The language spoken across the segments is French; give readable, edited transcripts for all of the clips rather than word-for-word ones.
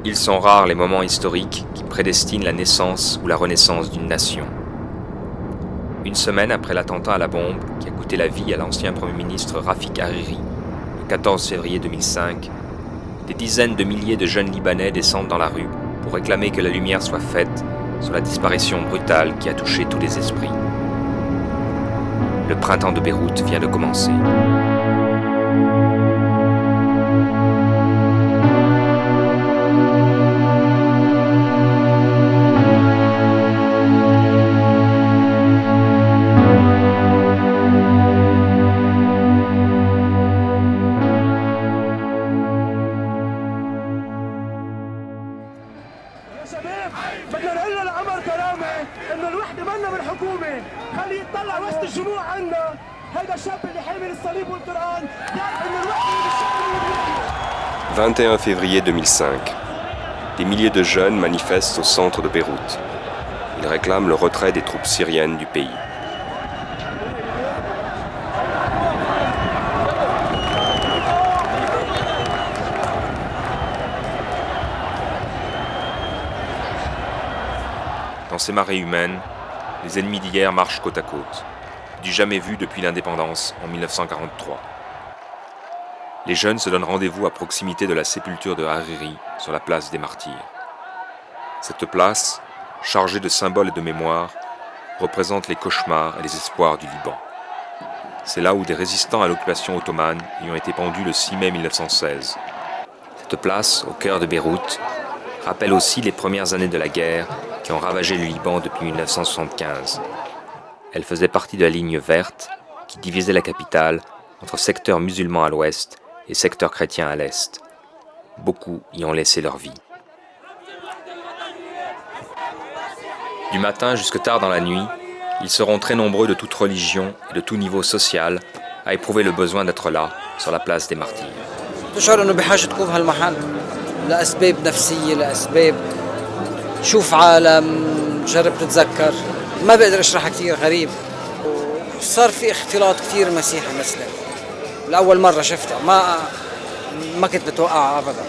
Ils sont rares les moments historiques qui prédestinent la naissance ou la renaissance d'une nation. Une semaine après l'attentat à la bombe qui a coûté la vie à l'ancien Premier ministre Rafik Hariri, le 14 février 2005, des dizaines de milliers de jeunes Libanais descendent dans la rue pour réclamer que la lumière soit faite sur la disparition brutale qui a touché tous les esprits. Le printemps de Beyrouth vient de commencer. بدنا نقول للقمر كرامه انه الوحده منا بالحكومه، خليه يطلع وسط الجموع عنا، هيدا الشاب اللي حامل الصليب والقران يعرف انه الوحده بالشعب. 21 février 2005. Des milliers de jeunes manifestent au centre de Beyrouth. Ils réclament le retrait des troupes syriennes du pays. Dans ces marées humaines, les ennemis d'hier marchent côte à côte, du jamais vu depuis l'indépendance en 1943. Les jeunes se donnent rendez-vous à proximité de la sépulture de Hariri sur la place des Martyrs. Cette place, chargée de symboles et de mémoires, représente les cauchemars et les espoirs du Liban. C'est là où des résistants à l'occupation ottomane y ont été pendus le 6 mai 1916. Cette place, au cœur de Beyrouth, rappelle aussi les premières années de la guerre qui ont ravagé le Liban depuis 1975. Elle faisait partie de la ligne verte qui divisait la capitale entre secteurs musulmans à l'ouest et secteurs chrétiens à l'est. Beaucoup y ont laissé leur vie. Du matin jusque tard dans la nuit, ils seront très nombreux de toute religion et de tout niveau social à éprouver le besoin d'être là, sur la place des Martyrs. لأسباب نفسية لأسباب شوف عالم جرب تتذكر ما بقدر اشرحها كتير غريب وصار في اختلاط كتير مسيحي مسلم لأول مرة شفتها ما كنت بتوقعها أبدا.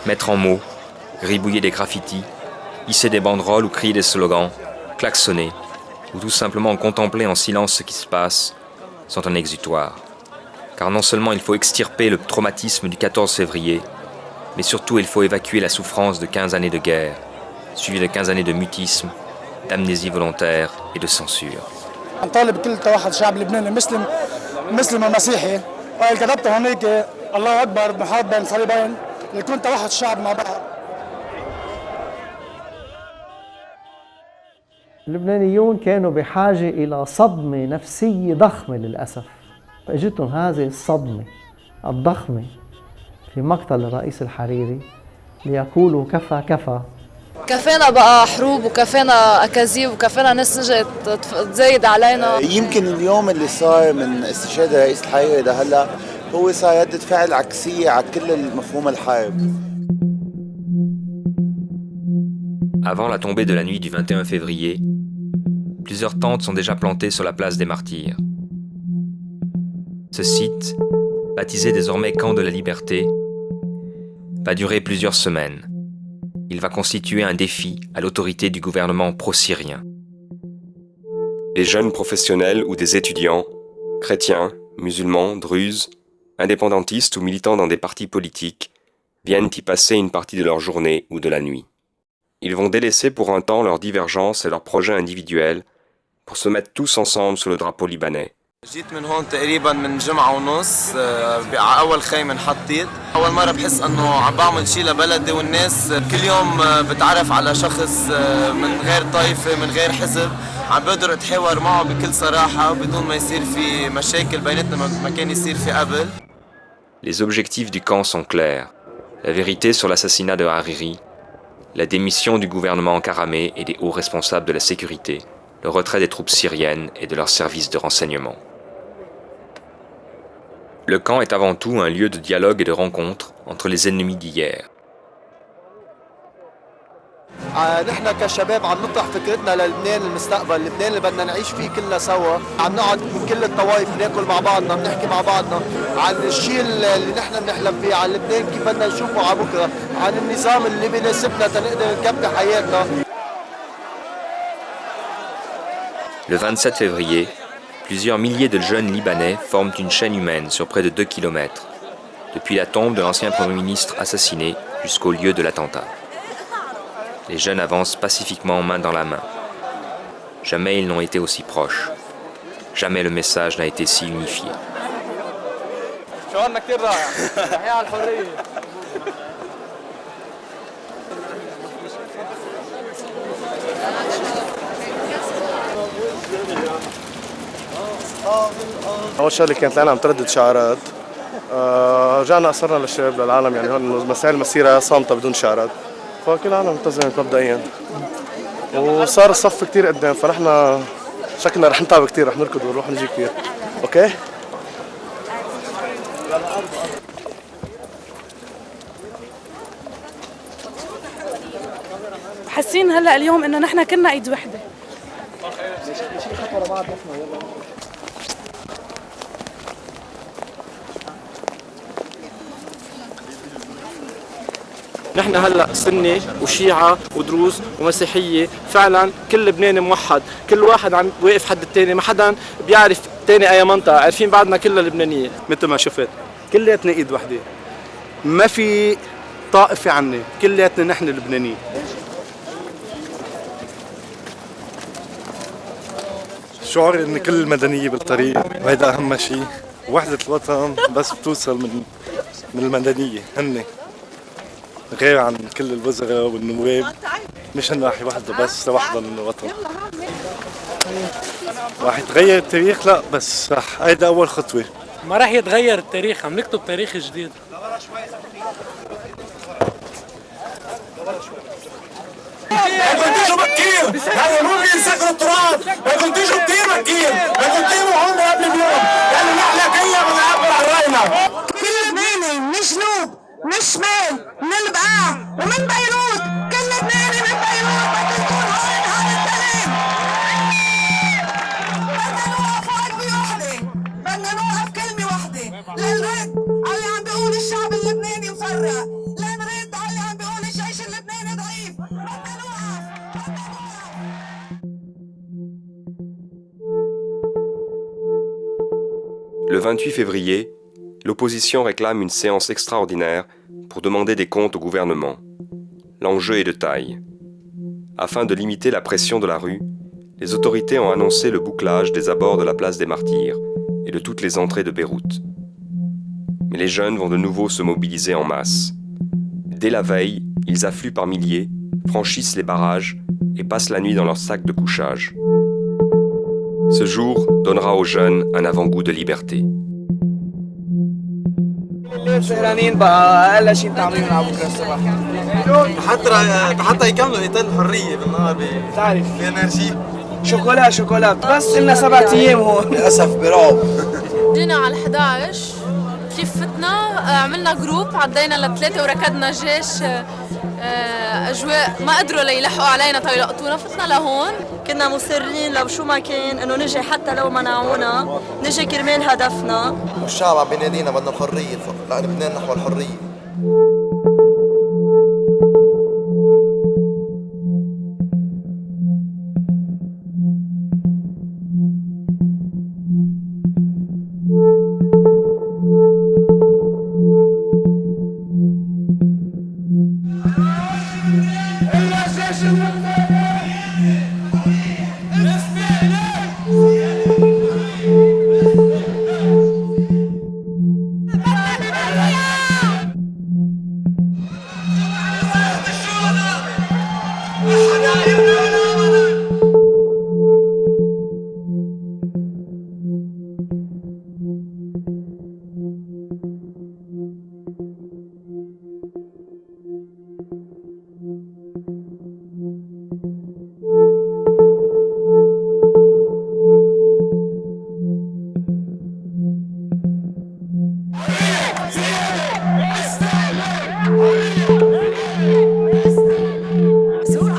Mettre en mots, gribouiller des graffitis, hisser des banderoles ou crier des slogans, klaxonner ou tout simplement contempler en silence ce qui se passe sont un exutoire. Car non seulement il faut extirper le traumatisme du 14 février, mais surtout il faut évacuer la souffrance de 15 années de guerre, suivie de 15 années de mutisme, d'amnésie volontaire et de censure. نطالب كل توحد شعب لبناني مسلم ومسيحي، وقال كتبت هونيك الله اكبر محاط بين صليبين ليكون توحد الشعب مع بعض. اللبنانيون كانوا بحاجة إلى صدمة نفسية ضخمة للأسف. فاجتهم هذه الصدمة الضخمة في مقتل الرئيس الحريري ليقولوا كفى كفى. كفانا بقى حروب وكفانا أكاذيب وكفانا ناس نجت تزايد علينا. يمكن اليوم اللي صار من استشهاد الرئيس الحريري ده هلا هو صار ردة فعل عكسية على كل مفهوم الحرب. Avant la tombée de la nuit du 21 février, plusieurs tentes sont déjà plantées sur la place des Martyrs. Ce site, baptisé désormais Camp de la Liberté, va durer plusieurs semaines. Il va constituer un défi à l'autorité du gouvernement pro-syrien. Des jeunes professionnels ou des étudiants, chrétiens, musulmans, druzes, indépendantistes ou militants dans des partis politiques, viennent y passer une partie de leur journée ou de la nuit. Ils vont délaisser pour un temps leurs divergences et leurs projets individuels pour se mettre tous ensemble sous le drapeau libanais. جيت من هون تقريبا من جمعة ونص على أول خيمة انحطيت. أول مرة بحس إنه عم بعمل شيء لبلدي والناس كل يوم بتعرف على شخص من غير طائفة من غير حزب عم بقدر أتحاور معه بكل صراحة بدون ما يصير في مشاكل بيناتنا ما كان يصير في قبل. Les objectifs du camp sont clairs. La vérité sur l'assassinat de Hariri, la démission du gouvernement Karameh et des hauts responsables de la sécurité, le retrait des troupes syriennes et de leurs services de renseignement. Le camp est avant tout un lieu de dialogue et de rencontre entre les ennemis d'hier. نحن كشباب عم نطرح فكرتنا للبنان المستقبل، لبنان اللي بدنا نعيش فيه كلنا سوا، عم نقعد من كل الطوائف ناكل مع بعضنا، بنحكي مع بعضنا عن الشيء اللي نحن بنحلم فيه، عن لبنان كيف بدنا نشوفه على بكره، عن النظام اللي بيناسبنا تنقدر نكمل حياتنا. Le 27 février, plusieurs milliers de jeunes Libanais forment une chaîne humaine sur près de 2 kilomètres, depuis la tombe de l'ancien Premier ministre assassiné jusqu'au lieu de l'attentat. Les jeunes avancent pacifiquement main dans la main. Jamais ils n'ont été aussi proches. Jamais le message n'a été si unifié. أول شغلة كانت لنا عم تردد شعارات، رجعنا أصرنا للشباب للعالم يعني هون مسائل المسيرة صامتة بدون شعارات، فكل العالم التزمت مبدئيا وصار الصف كتير قدام، فنحن شكلنا رح نتعب كتير، رح نركض ونروح نجي كتير. أوكي؟ حاسين هلا اليوم إنه نحن كلنا إيد وحدة. نحن هلا سني وشيعة ودروز ومسيحية، فعلا كل لبناني موحد، كل واحد عم واقف حد الثاني، ما حدا بيعرف الثاني اي منطقة، عارفين بعضنا كلها لبنانية. مثل ما شفت كلياتنا ايد وحدة، ما في طائفة عني، كلياتنا نحن لبنانيين. شعور ان كل المدنية بالطريق وهذا اهم شيء، وحدة الوطن بس بتوصل من المدنية، هن غير عن كل الوزراء والنواب، مش ناحية واحدة بس لوحدهم من الوطن. راح يتغير التاريخ؟ لا، بس رح هيدا أول خطوة. ما راح يتغير التاريخ، عم نكتب تاريخ جديد. بدكم تيجوا بكير، هذا مو بينسكروا التراب، بدكم تيجوا كثير بكير، بدكم تيجوا هون قبل اليوم، لأنه نحن كلنا بنعبر عن رأينا. كل لبناني من جنوب، من شمال، من البقاع، ومن بيروت، كل لبناني من بيروت بده يكون هون هذا الكلام. بدنا نوقف وقفة واحدة، بدنا نوقف كلمة واحدة، لنرد على اللي عم بيقول الشعب اللبناني مفرق، لنرد على اللي عم بيقول الجيش اللبناني ضعيف، بدنا نوقف. Le 28 février, l'opposition réclame une séance extraordinaire pour demander des comptes au gouvernement. L'enjeu est de taille. Afin de limiter la pression de la rue, les autorités ont annoncé le bouclage des abords de la place des Martyrs et de toutes les entrées de Beyrouth. Mais les jeunes vont de nouveau se mobiliser en masse. Dès la veille, ils affluent par milliers, franchissent les barrages et passent la nuit dans leurs sacs de couchage. Ce jour donnera aux jeunes un avant-goût de liberté. سهرانين بقى اقل شيء بتعملوا على بكره الصبح حتى يكملوا ايتين الحريه بالنهار بتعرف بانرجي شوكولا بس لنا 7 ايام هون للاسف برعب. جينا على 11 كيف فتنا عملنا جروب عدينا ل3 وركضنا جيش اجواء ما قدروا ليلحقوا علينا طيلقطونا فتنا لهون. كنا مصرين لو شو ما كان انه نجي حتى لو منعونا نجي كرمال هدفنا. والشعب عم بينادينا بدنا الحريه، لا لبنان نحو الحريه. زور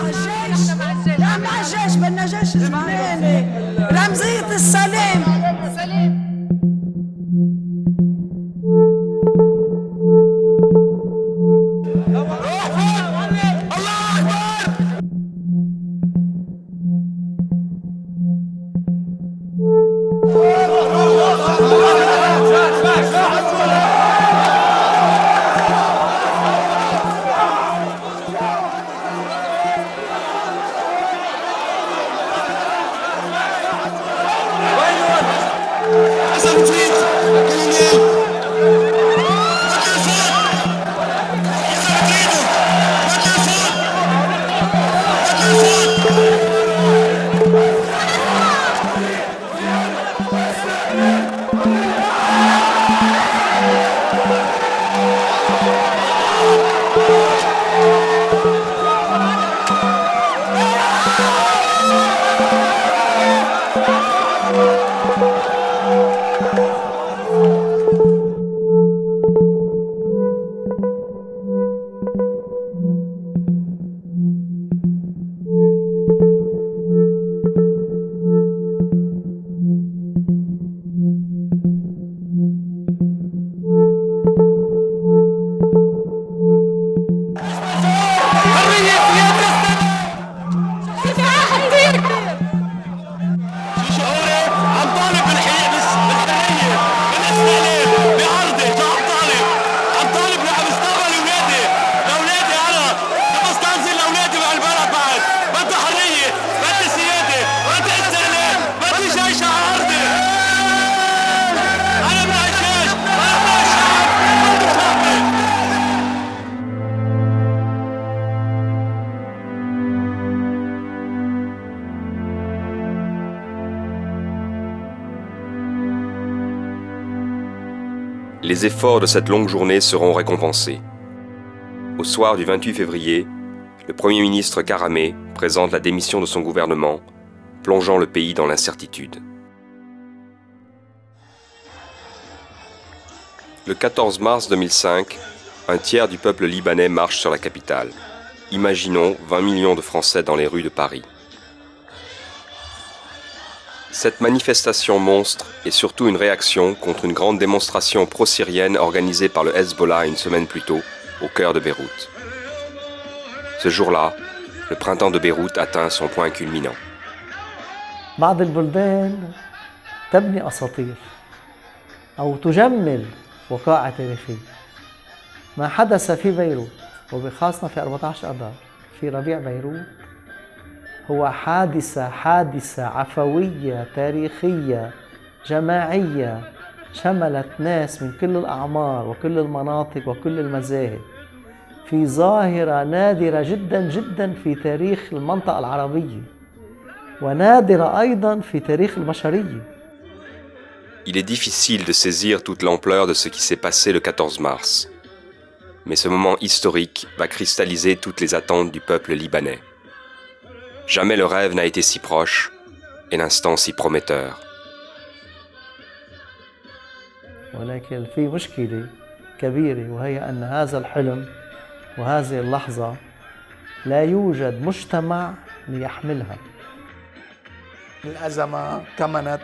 Les efforts de cette longue journée seront récompensés. Au soir du 28 février, le Premier ministre Karamé présente la démission de son gouvernement, plongeant le pays dans l'incertitude. Le 14 mars 2005, un tiers du peuple libanais marche sur la capitale. Imaginons 20 millions de Français dans les rues de Paris. Cette manifestation monstre est surtout une réaction contre une grande démonstration pro-syrienne organisée par le Hezbollah une semaine plus tôt, au cœur de Beyrouth. Ce jour-là, le printemps de Beyrouth atteint son point culminant. بعض البلدان تبني أساطير أو تجمل وقائع تاريخية. ما حدث في بيروت وبخاصة في 14 أذار في ربيع بيروت هو حادثة عفوية تاريخية جماعية شملت ناس من كل الأعمار وكل المناطق وكل المذاهب في ظاهرة نادرة جدا جدا في تاريخ المنطقة العربية ونادرة أيضا في تاريخ البشرية. Il est difficile de saisir toute l'ampleur de ce qui s'est passé le 14 mars. Mais ce moment historique va cristalliser toutes les attentes du peuple libanais. Jamais le rêve n'a été si proche et l'instant si prometteur. ولكن في مشكلة كبيرة وهي أن هذا الحلم وهذه اللحظة لا يوجد مجتمع ليحملها. الأزمة كمنت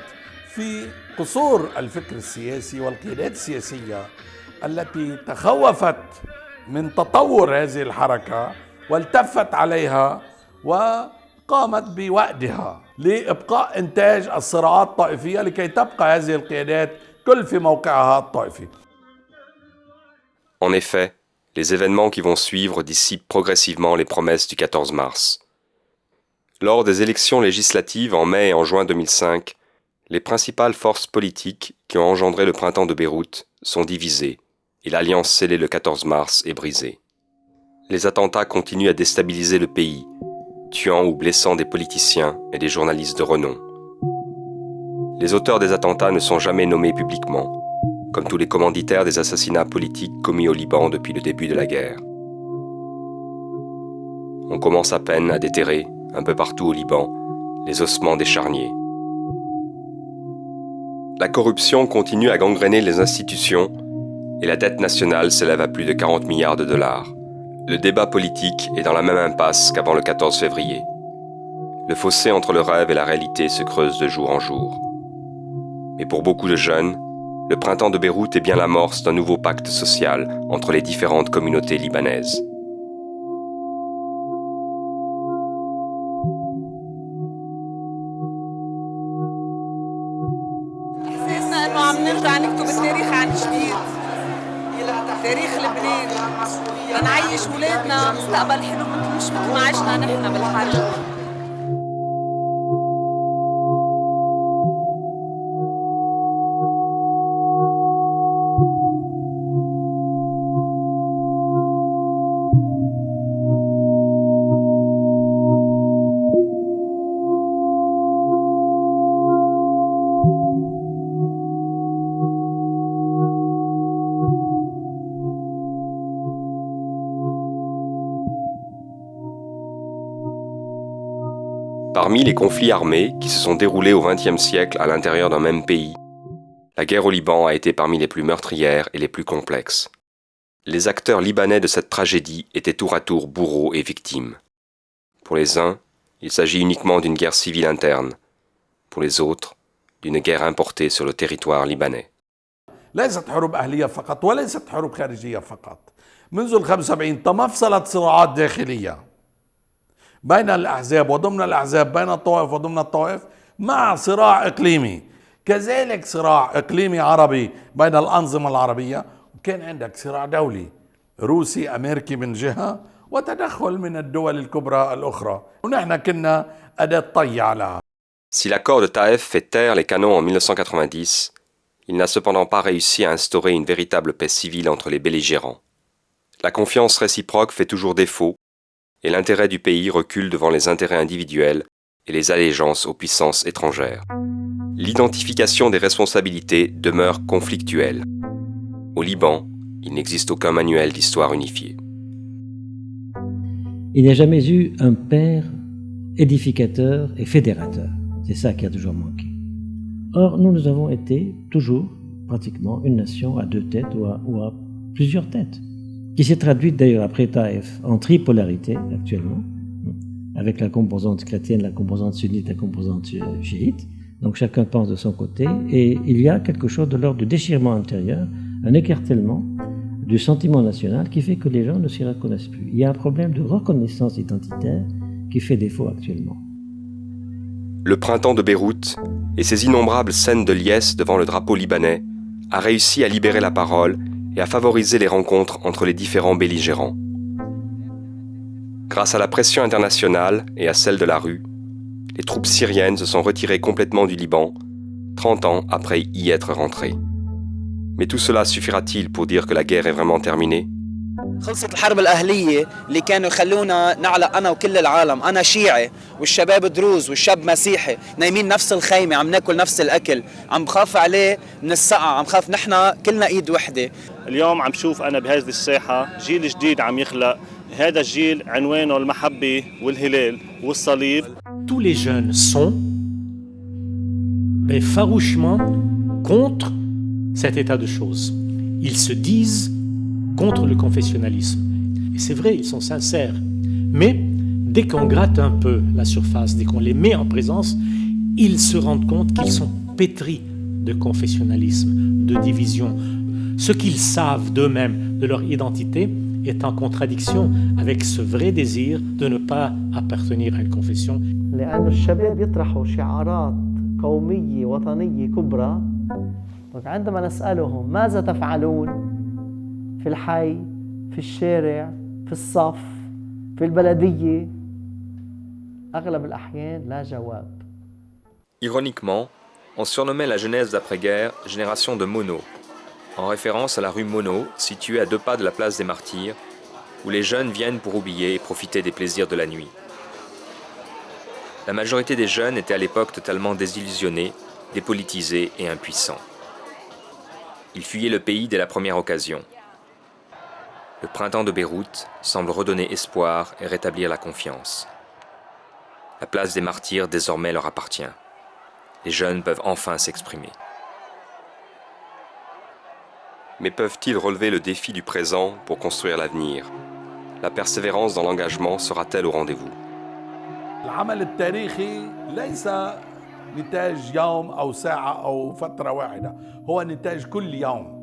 في قصور الفكر السياسي والقيادات السياسية التي تخوفت من تطور هذه الحركة والتفت عليها وقامت بوأدها لإبقاء إنتاج الصراعات الطائفية لكي تبقى هذه القيادات كل في موقعها الطائفي. En effet, les événements qui vont suivre dissipent progressivement les promesses du 14 mars. Lors des élections législatives en mai et en juin 2005, les principales forces politiques qui ont engendré le printemps de Beyrouth sont divisées et l'alliance scellée le 14 mars est brisée. Les attentats continuent à déstabiliser le pays, tuant ou blessant des politiciens et des journalistes de renom. Les auteurs des attentats ne sont jamais nommés publiquement, comme tous les commanditaires des assassinats politiques commis au Liban depuis le début de la guerre. On commence à peine à déterrer, un peu partout au Liban, les ossements des charniers. La corruption continue à gangréner les institutions et la dette nationale s'élève à plus de 40 milliards de dollars. Le débat politique est dans la même impasse qu'avant le 14 février. Le fossé entre le rêve et la réalité se creuse de jour en jour. Mais pour beaucoup de jeunes, le printemps de Beyrouth est bien l'amorce d'un nouveau pacte social entre les différentes communautés libanaises. عم نرجع نكتب التاريخ عن جديد تاريخ لبنان لنعيش ولادنا مستقبل حلو مش مثل ما عشنا نحن بالحرب. Parmi les conflits armés qui se sont déroulés au XXe siècle à l'intérieur d'un même pays, la guerre au Liban a été parmi les plus meurtrières et les plus complexes. Les acteurs libanais de cette tragédie étaient tour à tour bourreaux et victimes. Pour les uns, il s'agit uniquement d'une guerre civile interne. Pour les autres, d'une guerre importée sur le territoire libanais. ليست حروب أهلية فقط وليست حروب خارجية فقط. منذ ال75 تمفصلت صراعات داخلية بين الأحزاب وضمن الأحزاب، بين الطوائف وضمن الطوائف، مع صراع إقليمي، كذلك صراع إقليمي عربي بين الأنظمة العربية، وكان عندك صراع دولي روسي أمريكي من جهة وتدخل من الدول الكبرى الأخرى، ونحن كنا أداة طي على. Si l'accord de Taïf fait taire les canons en 1990, il n'a cependant pas réussi à instaurer une véritable paix civile entre les belligérants. La confiance réciproque fait toujours défaut, et l'intérêt du pays recule devant les intérêts individuels et les allégeances aux puissances étrangères. L'identification des responsabilités demeure conflictuelle. Au Liban, il n'existe aucun manuel d'histoire unifié. Il n'y a jamais eu un père édificateur et fédérateur. C'est ça qui a toujours manqué. Or, nous avons été toujours pratiquement une nation à deux têtes ou à plusieurs têtes, qui s'est traduite d'ailleurs après Taïf en tripolarité actuellement, avec la composante chrétienne, la composante sunnite, la composante chiite. Donc chacun pense de son côté, et il y a quelque chose de l'ordre du déchirement intérieur, un écartèlement du sentiment national qui fait que les gens ne s'y reconnaissent plus. Il y a un problème de reconnaissance identitaire qui fait défaut actuellement. Le printemps de Beyrouth et ses innombrables scènes de liesse devant le drapeau libanais a réussi à libérer la parole et à favoriser les rencontres entre les différents belligérants. Grâce à la pression internationale et à celle de la rue, les troupes syriennes se sont retirées complètement du Liban, 30 ans après y être rentrées. Mais tout cela suffira-t-il pour dire que la guerre est vraiment terminée ? خلصت الحرب الأهلية اللي كانوا يخلونا نعلق أنا وكل العالم، أنا شيعي والشباب دروز والشاب مسيحي، نايمين نفس الخيمة، عم ناكل نفس الأكل، عم بخاف عليه من السقعة، عم خاف نحن كلنا إيد وحدة. اليوم عم شوف أنا بهذه الساحة جيل جديد عم يخلق، هذا الجيل عنوانه المحبة والهلال والصليب. Tous les jeunes sont farouchement contre cet état de choses. Ils se disent contre le confessionnalisme. Et c'est vrai, ils sont sincères. Mais dès qu'on gratte un peu la surface, dès qu'on les met en présence, ils se rendent compte qu'ils sont pétris de confessionnalisme, de division. Ce qu'ils savent d'eux-mêmes, de leur identité, est en contradiction avec ce vrai désir de ne pas appartenir à une confession. لأن الشباب يطرحوا شعارات قومية وطنية كبرى، عندما نسألهم ماذا تفعلون في الحي، في الشارع، في الصف، في البلدية، أغلب الأحيان لا جواب. Ironiquement, on surnommait la jeunesse d'après-guerre génération de Mono, en référence à la rue Mono, située à 2 pas de la place des Martyrs, où les jeunes viennent pour oublier et profiter des plaisirs de la nuit. La majorité des jeunes étaient à l'époque totalement désillusionnés, dépolitisés et impuissants. Ils fuyaient le pays dès la première occasion. Le printemps de Beyrouth semble redonner espoir et rétablir la confiance. La place des Martyrs désormais leur appartient. Les jeunes peuvent enfin s'exprimer. Mais peuvent-ils relever le défi du présent pour construire l'avenir ? La persévérance dans l'engagement sera-t-elle au rendez-vous ? العمل التاريخي ليس نتاج يوم أو ساعة أو فترة واحدة، هو نتاج كل يوم.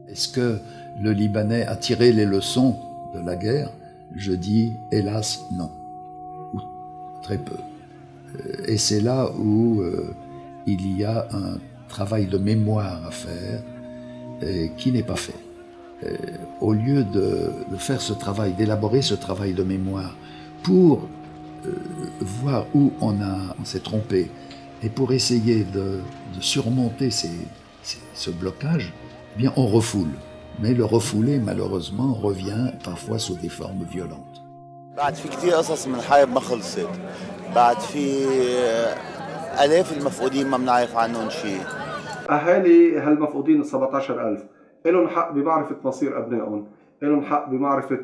Est-ce que le Libanais a tiré les leçons de la guerre ? Je dis hélas non, ou très peu. Et c'est là où il y a un travail de mémoire à faire qui n'est pas fait. Au lieu de faire ce travail, d'élaborer ce travail de mémoire pour voir où on s'est trompé et pour essayer de surmonter ce blocage, eh bien on refoule. Mais le refoulé, malheureusement, revient parfois sous des formes violentes. بعد في كثير قصص من الحرب ما خلصت. بعد في آلاف المفقودين ما بنعرف عنهم شيء. أهالي هالمفقودين ال 17000 لهم حق بمعرفة مصير أبنائهم، لهم حق بمعرفة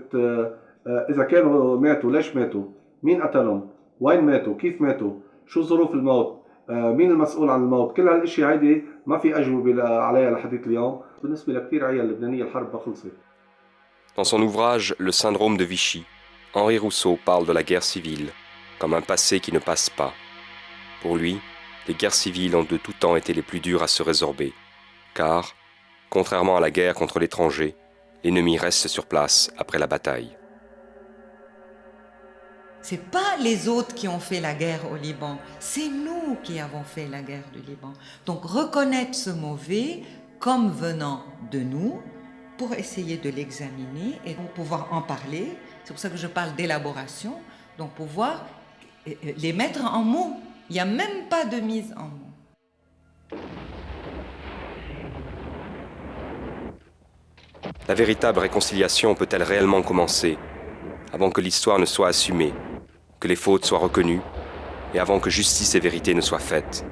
إذا كانوا ماتوا ليش ماتوا، مين قتلهم؟ وين ماتوا؟ كيف ماتوا؟ شو ظروف الموت؟ مين المسؤول عن الموت؟ كل هالاشياء هيدي ما في أجوبة عليها لحديت اليوم. بالنسبة لكثير عيال لبنانية الحرب ما خلصت. Dans son ouvrage Le syndrome de Vichy, Henri Rousseau parle de la guerre civile comme un passé qui ne passe pas. Pour lui, les guerres civiles ont de tout temps été les plus dures à se résorber, car, contrairement à la guerre contre l'étranger, l'ennemi reste sur place après la bataille. C'est pas les autres qui ont fait la guerre au Liban, c'est nous qui avons fait la guerre du Liban. Donc reconnaître ce mauvais comme venant de nous, pour essayer de l'examiner et pour pouvoir en parler. C'est pour ça que je parle d'élaboration, donc pouvoir les mettre en mots. Il n'y a même pas de mise en mots. La véritable réconciliation peut-elle réellement commencer avant que l'histoire ne soit assumée, que les fautes soient reconnues et avant que justice et vérité ne soient faites?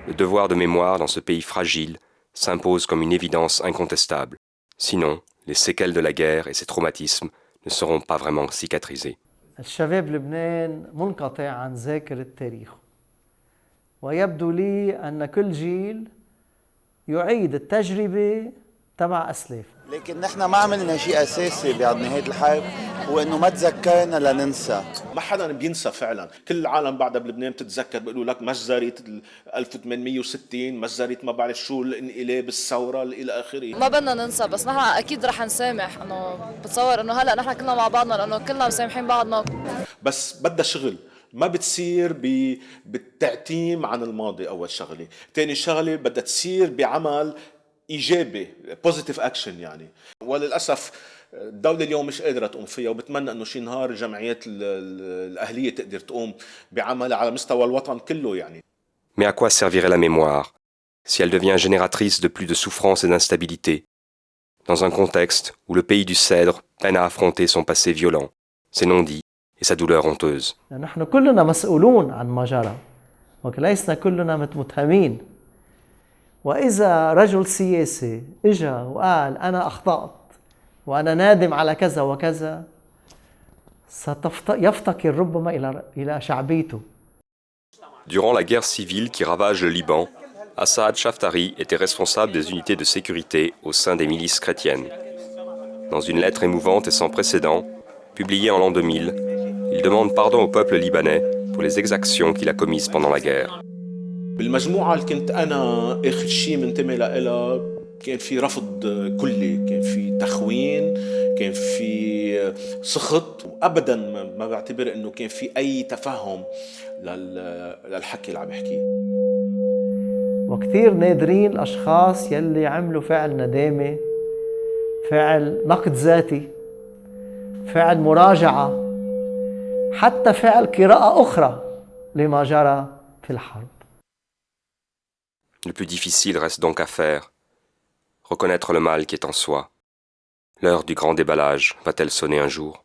Le devoir de mémoire dans ce pays fragile s'impose comme une évidence incontestable. Sinon, les séquelles de la guerre et ses traumatismes ne seront pas vraiment cicatrisés. الشباب لبنان منقطع عن ذاكرة تاريخه ويبدو لي أن كل جيل يعيد التجربة تبع أسلافه. لكن نحن ما عملنا شيء أساسي بعد نهاية الحرب هو إنه ما تذكرنا لننسى. ما حدا بينسى فعلا، كل العالم بعدها بلبنان بتتذكر، بيقولوا لك مجزرة 1860 مجزرة ما بعرف شو الانقلاب الثورة إلى آخره. ما بدنا ننسى، بس نحن أكيد رح نسامح. إنه بتصور إنه هلا نحن كلنا مع بعضنا لأنه كلنا مسامحين بعضنا. بس بدها شغل، ما بتصير بالتعتيم عن الماضي. أول شغلة، ثاني شغلة بدها تصير بعمل إيجابي positive action يعني. وللأسف الدولة اليوم مش قادرة تقوم فيها، وبتمنى إنه شي نهار الجمعيات الأهلية تقدر تقوم بعملها على مستوى الوطن كله يعني. Mais à quoi servirait la mémoire si elle devient génératrice de plus de souffrance et d'instabilité, dans un contexte où le pays du Cèdre peine à affronter son passé violent, ses non-dits et sa douleur honteuse? نحن كلنا مسؤولون عن ما جرى ولسنا كلنا متهمين. وإذا رجل سياسي إجا وقال أنا أخطأت وأنا نادم على كذا وكذا يفتقر ربما إلى شعبيته. Durant la guerre civile qui ravage le Liban, Assad Chaftari était responsable des unités de sécurité au sein des milices chrétiennes. Dans une lettre émouvante et sans précédent, publiée en l'an 2000, il demande pardon au peuple libanais pour les exactions qu'il a commises pendant la guerre. بالمجموعة اللي كنت أنا آخر شيء منتمي لها كان في رفض كلي، كان في تخوين، كان في سخط، وأبداً ما بعتبر إنه كان في أي تفهم للحكي اللي عم بحكيه. وكثير نادرين الأشخاص يلي عملوا فعل ندامة، فعل نقد ذاتي، فعل مراجعة، حتى فعل قراءة أخرى لما جرى في الحرب. Le plus difficile reste donc à faire, reconnaître le mal qui est en soi. L'heure du grand déballage va-t-elle sonner un jour ?